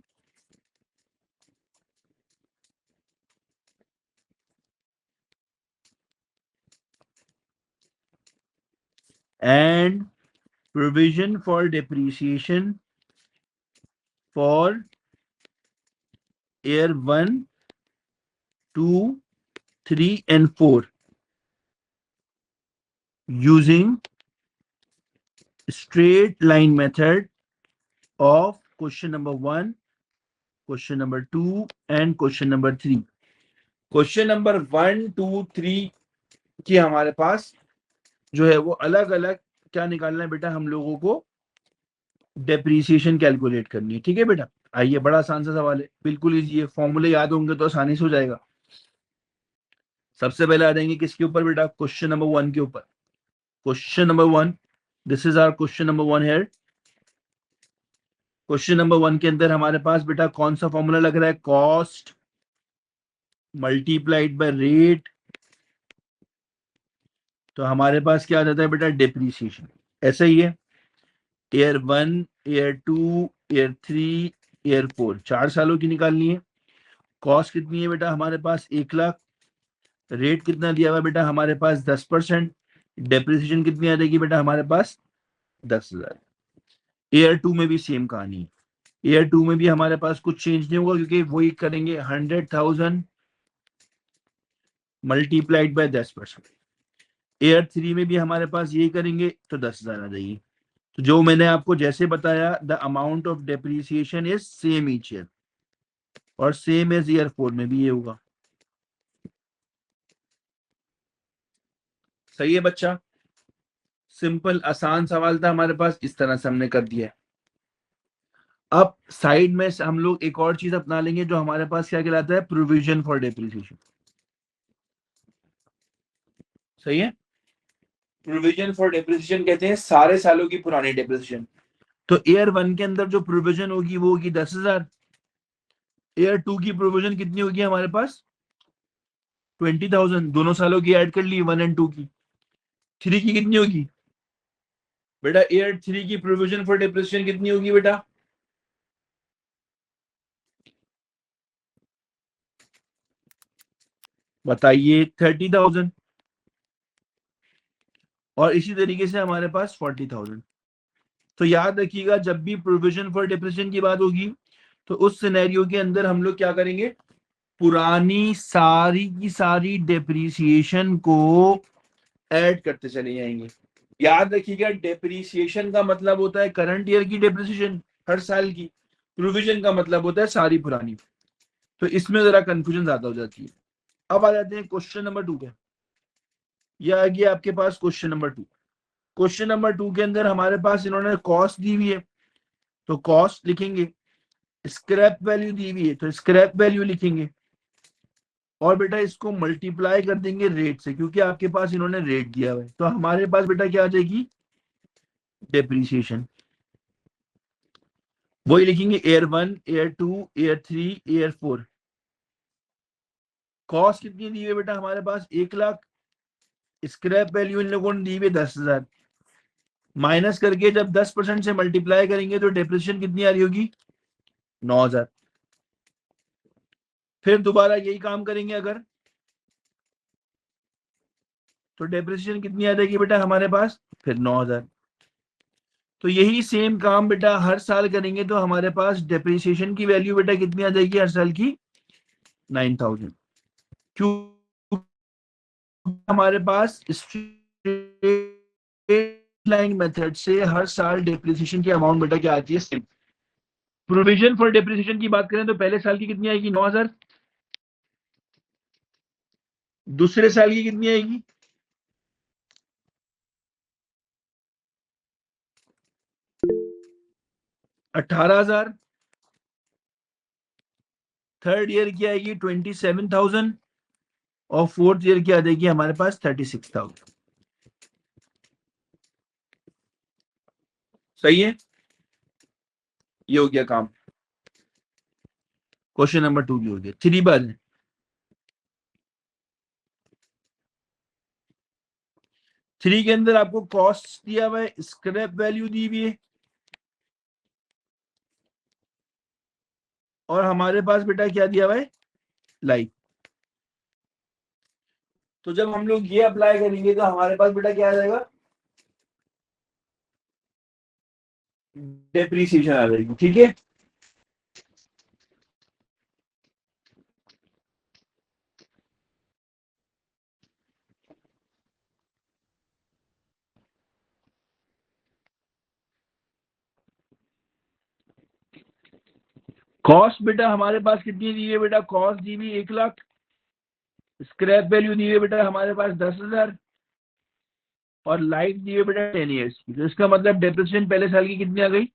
and provision for depreciation for year 1, 2, 3 and 4 using straight line method of question number 1, question number 2 and question number 3. Question number 1, 2, 3 की हमारे पास जो है वो अलग अलग क्या निकालना है बेटा, हम लोगों को डेप्रीसिएशन कैलकुलेट करनी है। ठीक है बेटा, आइए, बड़ा आसान सा सवाल है, बिल्कुल इजी है, फॉर्मूले याद होंगे तो आसानी से हो जाएगा। सबसे पहले आ जाएंगे किसके ऊपर बेटा, क्वेश्चन नंबर 1 के ऊपर। Question number 1, this is our question number 1 here. Question number 1 के अंदर हमारे पास बेटा कौन सा फॉर्मूला लग रहा है, कॉस्ट मल्टीप्लाइड बाय रेट। तो हमारे पास क्या आ जाता है बेटा, डेप्रीसिएशन। ऐसा ही है, ईयर 1, ईयर 2, ईयर 3, ईयर 4, 4 सालों की निकालनी है। कॉस्ट कितनी है बेटा हमारे पास, 1 लाख। रेट कितना दिया हुआ है बेटा हमारे पास, 10%। डेप्रिसिएशन कितनी आ जाएगी बेटा हमारे पास, 10,000। ईयर 2 में भी सेम कहानी है। ईयर 2 में भी हमारे पास कुछ चेंज नहीं होगा, क्योंकि वही करेंगे, 100,000 मल्टीप्लाइड बाय 10%। ईयर 3 में भी हमारे पास यही करेंगे तो 10,000 आ जाएगी। तो जो मैंने आपको जैसे बताया, the amount of depreciation is same each year, और सेम एज ईयर 4 में भी ये होगा। सही है बच्चा, सिंपल आसान सवाल था हमारे पास, इस तरह से हमने कर दिया है। अब साइड में हम लोग एक और चीज अपना लेंगे जो हमारे पास क्या कहलाता है, प्रोविजन फॉर डेप्रिसिएशन। सही है, प्रोविजन फॉर डेप्रिसिएशन कहते हैं सारे सालों की पुरानी डेप्रिसिएशन। तो ईयर 1 के अंदर जो प्रोविजन होगी वो होगी 10,000। ईयर 2 की प्रोविजन कितनी होगी हमारे पास, 20,000। दोनों सालों की ऐड कर ली, 1 और 2 की। 3 की कितनी होगी बेटा, ईयर 3 की प्रोविजन फॉर डेप्रिसिएशन कितनी होगी बेटा, बताइए, 30,000। और इसी तरीके से हमारे पास 40,000। तो याद रखिएगा, जब भी प्रोविजन फॉर डेप्रिसिएशन की बात होगी तो उस सिनेरियो के अंदर हम लोग क्या करेंगे, पुरानी सारी की सारी डेप्रिसिएशन को ऐड करते चले जाएंगे। याद रखिएगा, डेप्रिसिएशन का मतलब होता है करंट ईयर की डेप्रिसिएशन, हर साल की। प्रोविजन का मतलब होता है सारी पुरानी। तो इसमें जरा कंफ्यूजन ज्यादा हो जाती है। अब आ जाते हैं क्वेश्चन नंबर 2 पे। यह आ गया आपके पास क्वेश्चन नंबर 2। क्वेश्चन नंबर 2 के अंदर हमारे पास इन्होंने कॉस्ट दी हुई है, तो कॉस्ट लिखेंगे। स्क्रैप वैल्यू दी हुई है तो स्क्रैप वैल्यू लिखेंगे, और बेटा इसको मल्टीप्लाई कर देंगे रेट से, क्योंकि आपके पास इन्होंने रेट दिया हुआ है। तो हमारे पास बेटा क्या आ जाएगी, डेप्रीसिएशन। वही लिखेंगे, year 1, year 2, year 3, year 4। Cost कितनी दी हुई है बेटा हमारे पास, 1 लाख। स्क्रैप वैल्यू इन लोगों ने दी हुई है 10,000। माइनस करके जब 10% से मल्टीप्लाई करेंगे तो डेप्रिसिएशन कितनी आ रही होगी, 9,000। फिर दोबारा यही काम करेंगे अगर, तो डेप्रिसिएशन कितनी आ जाएगी बेटा हमारे पास, फिर 9,000। तो यही सेम काम बेटा हर साल करेंगे तो हमारे पास डेप्रिसिएशन की वैल्यू बेटा कितनी आ जाएगी हर साल की, 9,000। क्यों, हमारे पास स्ट्रेट लाइन मेथड से हर साल डेप्रिसिएशन की अमाउंट बेटा क्या आती है, सेम। प्रोविजन फॉर डेप्रिसिएशन की बात करें तो पहले साल की कितनी आएगी, 9,000। दूसरे साल की कितनी आएगी, 18,000। थर्ड ईयर की आएगी 27,000, और फोर्थ ईयर की आ जाएगी हमारे पास 36,000। सही है, ये हो गया काम। क्वेश्चन नंबर 2 की हो गया। 3 बार 3 के अंदर आपको कॉस्ट दिया हुआ है, स्क्रैप वैल्यू दी हुई है, और हमारे पास बेटा क्या दिया हुआ है, लाइफ। तो जब हम लोग ये अप्लाई करेंगे तो हमारे पास बेटा क्या आ जाएगा, डेप्रीसिएशन आ जाएगी। ठीक है, कॉस्ट बेटा हमारे पास कितनी दी है बेटा, कॉस्ट दी हुई 1,00,000, स्क्रैप वैल्यू दी है बेटा हमारे पास 10,000, और लाइफ दी है बेटा 10 ईयर्स की। तो इसका मतलब डेप्रिसिएशन पहले साल की कितनी आ गई,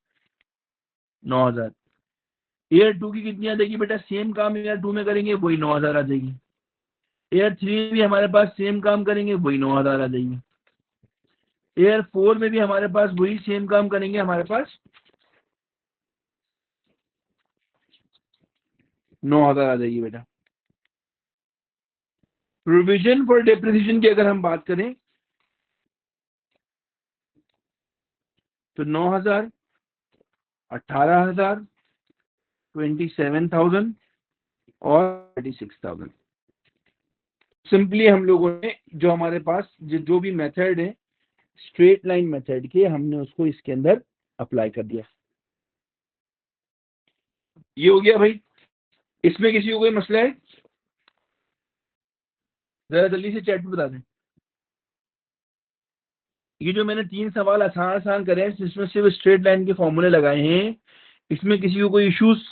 9,000। ईयर 2 की कितनी आ जाएगी बेटा, सेम काम ईयर 2 में करेंगे वही 9,000 आ जाएगी। ईयर 3 में भी हमारे पास सेम काम करेंगे वही 9,000 आ जाएगी। ईयर 4 में भी हमारे पास वही सेम काम करेंगे, हमारे पास 9,000 आ जाएगी बेटा। प्रोविजन फॉर डेप्रिसिएशन की अगर हम बात करें तो 9,000, 18,000, 27,000 और 36,000। सिंपली हम लोगों ने जो हमारे पास जो भी मेथड है स्ट्रेट लाइन मेथड के, हमने उसको इसके अंदर अप्लाई कर दिया। ये हो गया भाई। इसमें किसी को कोई मसला है, जरा जल्दी से चैट में बता दें। ये जो मैंने 3 सवाल आसान आसान करे हैं जिसमें सिर्फ स्ट्रेट लाइन के फॉर्मूले लगाए हैं, इसमें किसी को कोई इश्यूज?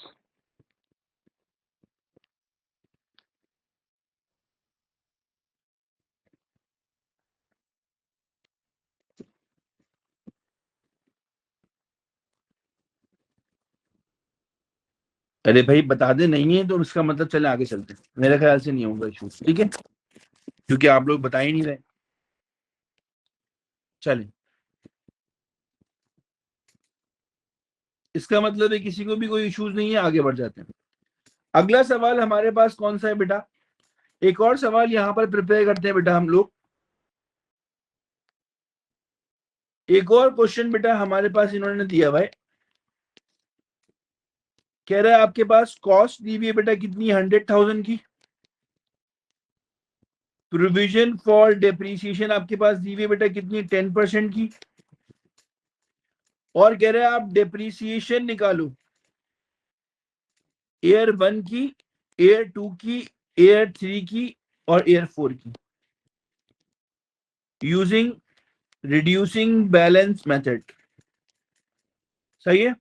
अरे भाई बता दे, नहीं है तो इसका मतलब चले आगे चलते हैं। मेरे ख्याल से नहीं होगा इशू, ठीक है, क्योंकि आप लोग बता ही नहीं रहे। चलें, इसका मतलब है किसी को भी कोई इश्यूज नहीं है, आगे बढ़ जाते हैं। अगला सवाल हमारे पास कौन सा है बेटा, एक और सवाल यहां पर प्रिपेयर करते हैं बेटा हम लोग। एक और क्वेश्चन बेटा हमारे पास इन्होंने दिया हुआ है, कह रहा है आपके पास कॉस्ट दी हुई है बेटा कितनी, 100,000 की। प्रोविजन फॉर डेप्रीसिएशन आपके पास दी हुई है बेटा कितनी, 10% की। और कह रहे हैं आप डेप्रीसिएशन निकालो ईयर 1 की, ईयर 2 की, ईयर 3 की और ईयर 4 की, यूजिंग रिड्यूसिंग बैलेंस मेथड। सही है,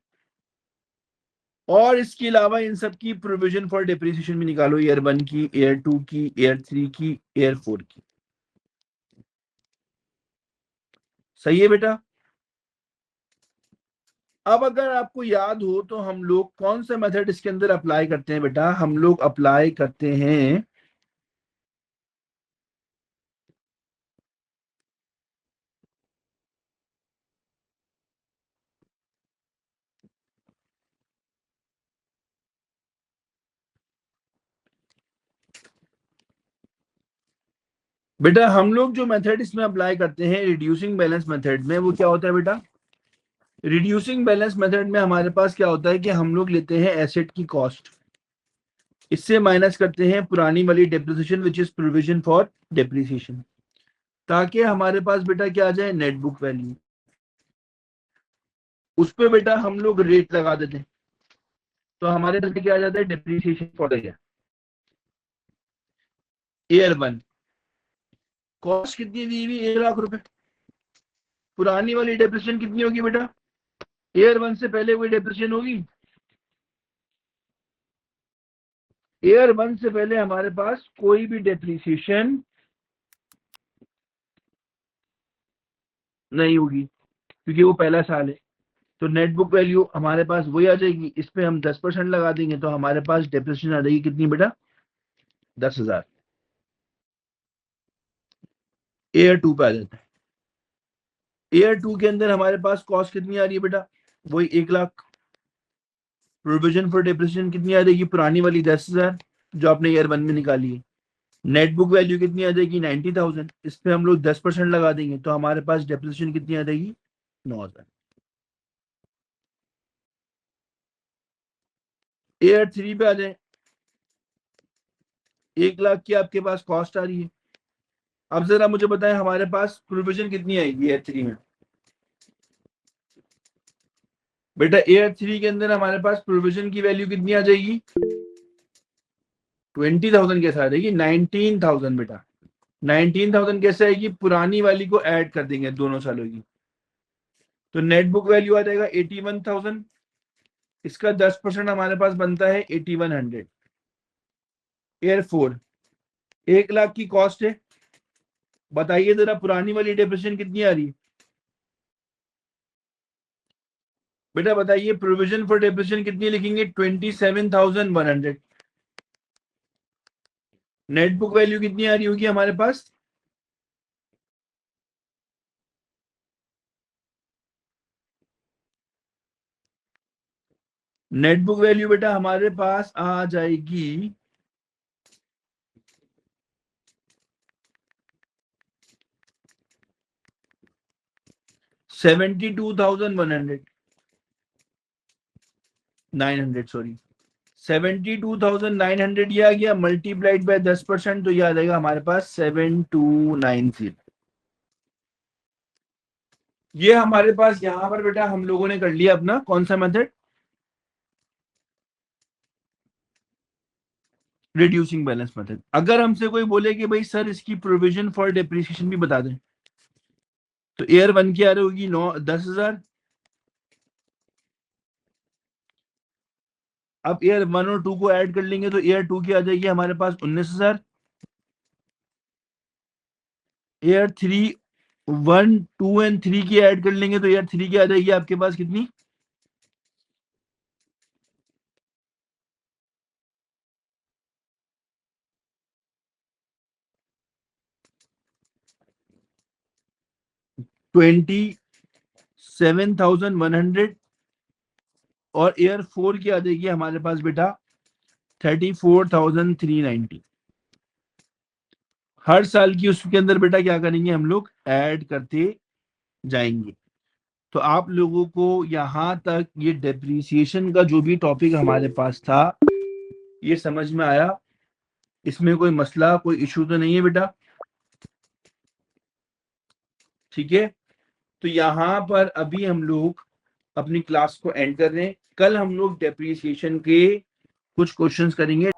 और इसके अलावा इन सब की प्रोविजन फॉर डेप्रिसिएशन भी निकालो, ईयर 1 की, ईयर 2 की, ईयर 3 की, ईयर 4 की। सही है बेटा। अब अगर आपको याद हो तो हम लोग कौन सा मेथड इसके अंदर अप्लाई करते हैं बेटा, हम लोग अप्लाई करते हैं बेटा, हम लोग जो मेथड इसमें अप्लाई करते हैं रिड्यूसिंग बैलेंस मेथड में, वो क्या होता है बेटा, रिड्यूसिंग बैलेंस मेथड में हमारे पास क्या होता है कि हम लोग लेते हैं एसेट की कॉस्ट, इससे माइनस करते हैं पुरानी वाली depreciation which is provision for depreciation, ताकि हमारे पास बेटा क्या आ जाए, नेट बुक वैल्यू। उस पे बेटा हम लोग रेट लगा देते हैं, तो हमारे पास क्या आ जाता है, depreciation for year. Year 1 cost कितनी दी हुई, 1,00,000 रुपए। पुरानी वाली डेप्रिसिएशन कितनी होगी बेटा, ईयर 1 से पहले कोई डेप्रिसिएशन होगी, ईयर 1 से पहले हमारे पास कोई भी डेप्रिसिएशन नहीं होगी, क्योंकि वो पहला साल है। तो नेट बुक वैल्यू हमारे पास वही आ जाएगी, इस पे हम 10% लगा देंगे तो हमारे पास डेप्रिसिएशन आ जाएगी कितनी बेटा, 10,000। ईयर 2 पे आ जाता है। ईयर 2 के अंदर हमारे पास कॉस्ट कितनी आ रही है बेटा, वही 1,00,000। प्रोविजन फॉर डेप्रिसिएशन कितनी आ जाएगी, पुरानी वाली 10,000 जो आपने ईयर 1 में निकाली है। नेट बुक वैल्यू कितनी आ जाएगी, 90,000। इस पे हम लोग 10% लगा देंगे तो हमारे पास डेप्रिसिएशन कितनी आ जाएगी, 9,000। एयर 3 पे आ जाए। 1,00,000 की आपके पास कॉस्ट आ रही है। अब जरा मुझे बताएं हमारे पास प्रोविजन कितनी आएगी एयर 3 में। बेटा एयर 3 के अंदर हमारे पास प्रोविजन की वैल्यू कितनी आ जाएगी? 20,000 कैसे आ जाएगी? 19,000 बेटा। 19,000 कैसे आएगी? पुरानी वाली को ऐड कर देंगे दोनों सालों की, तो नेट बुक वैल्यू आ जाएगा 81,000। इसका 10% हमारे पास बनता है 8100। एयर 4 1,00,000 की कॉस्ट है। बताइए जरा पुरानी वाली डेप्रिसिएशन कितनी आ रही है? बेटा बताइए प्रोविजन फॉर डेप्रिसिएशन कितनी लिखेंगे? 27,100। नेट बुक वैल्यू कितनी आ रही होगी हमारे पास? नेट बुक वैल्यू बेटा हमारे पास आ जाएगी 72,100 900 सॉरी 72,900 ये आ गया, मल्टीप्लाइड बाय 10%, तो ये आ जाएगा हमारे पास 7290। ये हमारे पास यहां पर बेटा हम लोगों ने कर लिया अपना कौन सा मेथड? Reducing balance method. अगर हमसे कोई बोले कि भाई सर इसकी प्रोविजन फॉर डेप्रिसिएशन भी बता दें, तो एयर 1 की आ रही होगी 10,000। अब एयर 1 और 2 को ऐड कर लेंगे तो एयर 2 की आ जाएगी हमारे पास 19,000। एयर 3 1 2 एंड 3 की ऐड कर लेंगे तो एयर 3 की आ जाएगी आपके पास कितनी? 27,100। और एयर 4 की आ जाएगी हमारे पास बेटा 34,390। हर साल की उसके अंदर बेटा क्या करेंगे हम लोग? ऐड करते जाएंगे। तो आप लोगों को यहां तक ये डेप्रिसिएशन का जो भी टॉपिक हमारे पास था ये समझ में आया? इसमें कोई मसला कोई इशू तो नहीं है बेटा? ठीक है, तो यहां पर अभी हम लोग अपनी क्लास को एंड कर रहे हैं। कल हम लोग डेप्रिसिएशन के कुछ क्वेश्चंस करेंगे।